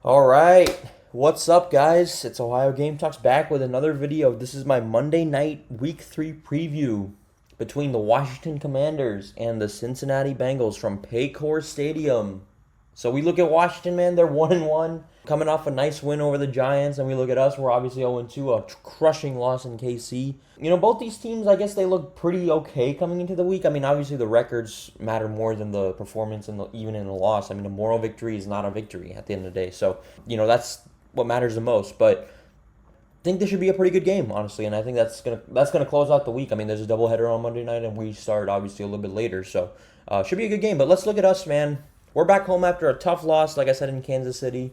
All right, what's up, guys? It's OhioGameTalks back with another video. This is my Monday night Week 3 preview between the Washington Commanders and the Cincinnati Bengals from Paycor Stadium. So we look at Washington, man, they're 1-1, coming off a nice win over the Giants, and we look at us, we're obviously 0-2, a crushing loss in KC. Both these teams, I guess they look pretty okay coming into the week. I mean, obviously the records matter more than the performance and even in the loss. I mean, a moral victory is not a victory at the end of the day. So, that's what matters the most. But I think this should be a pretty good game, honestly, and I think that's gonna close out the week. I mean, there's a doubleheader on Monday night, and we start obviously a little bit later, so should be a good game. But let's look at us, man. We're back home after a tough loss, like I said, in Kansas City.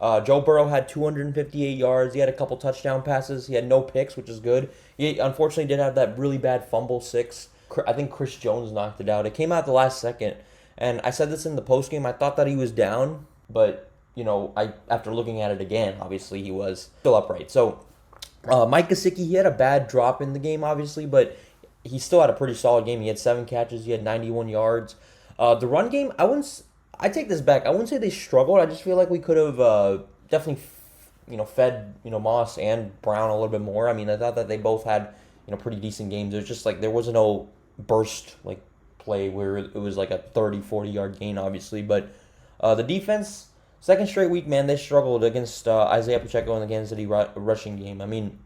Joe Burrow had 258 yards. He had a couple touchdown passes. He had no picks, which is good. He unfortunately did have that really bad fumble six. I think Chris Jones knocked it out. It came out the last second, and I said this in the postgame. I thought that he was down, but after looking at it again, obviously he was still upright. So Mike Gesicki, he had a bad drop in the game, obviously, but he still had a pretty solid game. He had 7 catches. He had 91 yards. The run game, I take this back. I wouldn't say they struggled. I just feel like we could have definitely, fed Moss and Brown a little bit more. I mean, I thought that they both had pretty decent games. It was just like there wasn't no burst like play where it was like a 30, 40 yard gain, obviously. But the defense, second straight week, man, they struggled against Isaiah Pacheco in the Kansas City rushing game. I mean,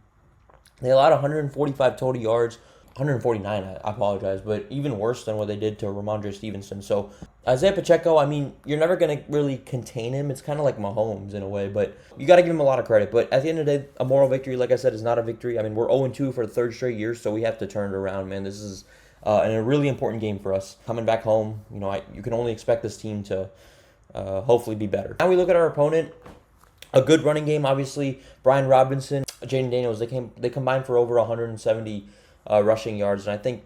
they allowed 145 total yards. 149, I apologize, but even worse than what they did to Ramondre Stevenson. So Isaiah Pacheco, I mean, you're never going to really contain him. It's kind of like Mahomes in a way, but you got to give him a lot of credit. But at the end of the day, a moral victory, like I said, is not a victory. I mean, we're 0-2 for the third straight year, so we have to turn it around, man. This is a really important game for us. Coming back home, you can only expect this team to hopefully be better. Now we look at our opponent. A good running game, obviously. Brian Robinson, Jayden Daniels, they combined for over 170 rushing yards, and I think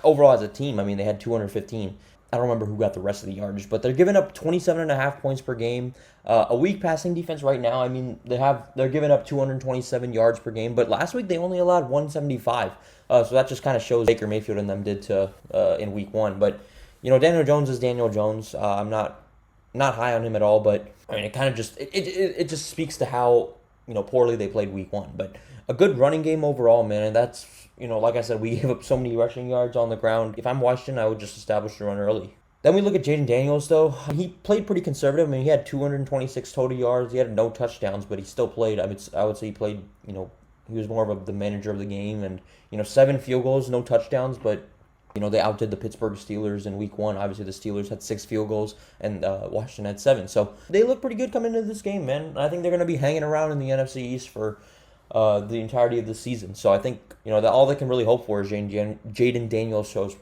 overall as a team, I mean, they had 215. I don't remember who got the rest of the yardage, but they're giving up 27.5 points per game. A weak passing defense right now. I mean, they're giving up 227 yards per game, but last week they only allowed 175. So that just kind of shows Baker Mayfield and them did to in week 1. But Daniel Jones is Daniel Jones. I'm not high on him at all, but I mean, it kind of just it just speaks to how poorly they played week 1. But a good running game overall, man, and that's like I said, we gave up so many rushing yards on the ground. If I'm Washington, I would just establish the run early. Then we look at Jayden Daniels, though. He played pretty conservative. I mean, he had 226 total yards. He had no touchdowns, but he still played. I would say he played, he was more of the manager of the game. And, 7 field goals, no touchdowns, but, they outdid the Pittsburgh Steelers in week 1. Obviously, the Steelers had 6 field goals, and Washington had 7. So they look pretty good coming into this game, man. I think they're going to be hanging around in the NFC East for the entirety of the season. So I think that all they can really hope for is Jayden Daniels shows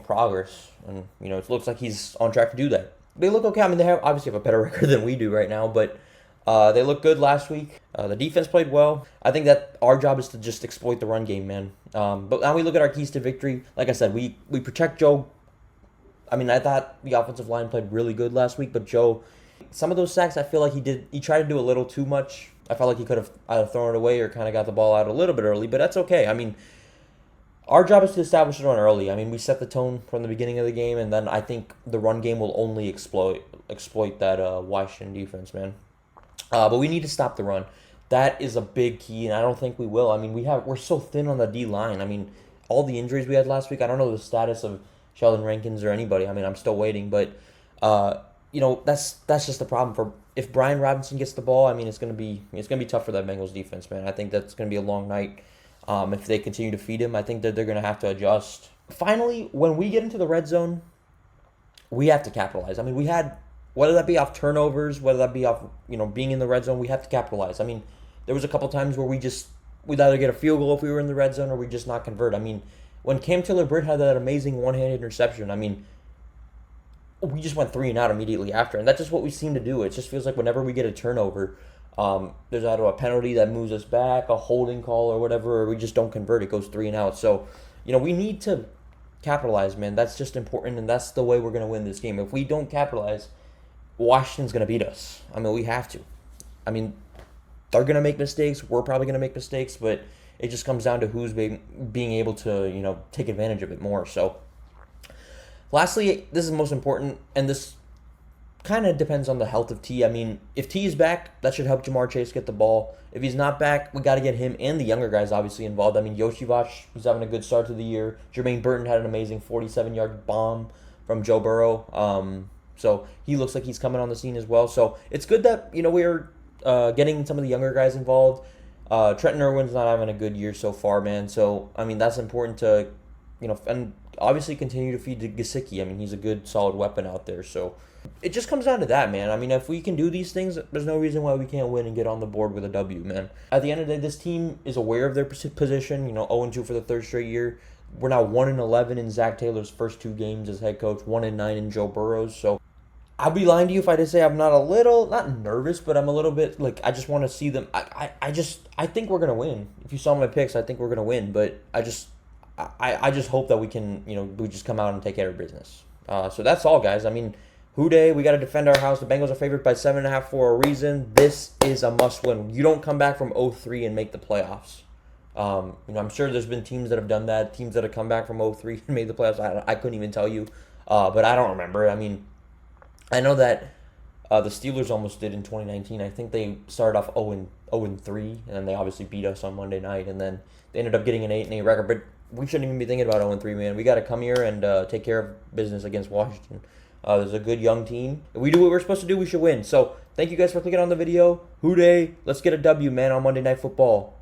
progress, and it looks like he's on track to do that. They look okay. I mean, they obviously have a better record than we do right now, but they look good last week. The defense played well. I think that our job is to just exploit the run game, man. But now we look at our keys to victory. Like I said, we protect Joe. I mean, I thought the offensive line played really good last week, but Joe, some of those sacks, I feel like he tried to do a little too much. I felt like he could have either thrown it away or kind of got the ball out a little bit early, but that's okay. I mean, our job is to establish the run early. I mean, we set the tone from the beginning of the game, and then I think the run game will only exploit that Washington defense, man. But we need to stop the run. That is a big key, and I don't think we will. I mean, we're so thin on the D line. I mean, all the injuries we had last week. I don't know the status of Sheldon Rankins or anybody. I mean, I'm still waiting, but that's just the problem. For if Brian Robinson gets the ball, I mean, it's gonna be tough for that Bengals defense, man. I think that's gonna be a long night. If they continue to feed him, I think that they're gonna have to adjust. Finally, when we get into the red zone, we have to capitalize. I mean, we had, whether that be off turnovers, whether that be off being in the red zone, we have to capitalize. I mean, there was a couple times where we'd either get a field goal if we were in the red zone or we just not convert. I mean, when Cam Taylor-Britt had that amazing one-handed interception, I mean, we just went 3 and out immediately after, and that's just what we seem to do. It just feels like whenever we get a turnover, there's either a penalty that moves us back, a holding call or whatever, or we just don't convert. It goes 3 and out. So, we need to capitalize, man. That's just important, and that's the way we're going to win this game. If we don't capitalize, Washington's going to beat us. I mean, we have to. I mean, they're going to make mistakes. We're probably going to make mistakes, but it just comes down to who's being able to, take advantage of it more. So, lastly, this is most important, and this kind of depends on the health of T. I mean, if T is back, that should help Jamar Chase get the ball. If he's not back, we got to get him and the younger guys obviously involved. I mean, Yoshivach, he's having a good start to the year. Jermaine Burton had an amazing 47-yard bomb from Joe Burrow. So he looks like he's coming on the scene as well. So it's good that, we're getting some of the younger guys involved. Trenton Irwin's not having a good year so far, man. So, I mean, that's important to, and obviously continue to feed to Gesicki. I mean, he's a good, solid weapon out there. So it just comes down to that, man. I mean, if we can do these things, there's no reason why we can't win and get on the board with a W, man. At the end of the day, this team is aware of their position. 0-2 for the third straight year. We're now 1-11 in Zach Taylor's first 2 games as head coach, 1-9 in Joe Burrow's. So I'd be lying to you if I did say I'm not a little, not nervous, but I'm a little bit, I just want to see them. I think we're going to win. If you saw my picks, I think we're going to win. But I just hope that we can, we just come out and take care of business. So that's all, guys. I mean, Who Dey, we got to defend our house. The Bengals are favored by 7.5 for a reason. This is a must-win. You don't come back from 0-3 and make the playoffs. I'm sure there's been teams that have done that, teams that have come back from 0-3 and made the playoffs. I couldn't even tell you, but I don't remember. I mean, I know that the Steelers almost did in 2019. I think they started off 0-3, and then they obviously beat us on Monday night, and then they ended up getting an 8-8 record. But we shouldn't even be thinking about 0-3, man. We got to come here and take care of business against Washington. There's a good young team. If we do what we're supposed to do, we should win. So thank you guys for clicking on the video. Who Dey, let's get a W, man, on Monday Night Football.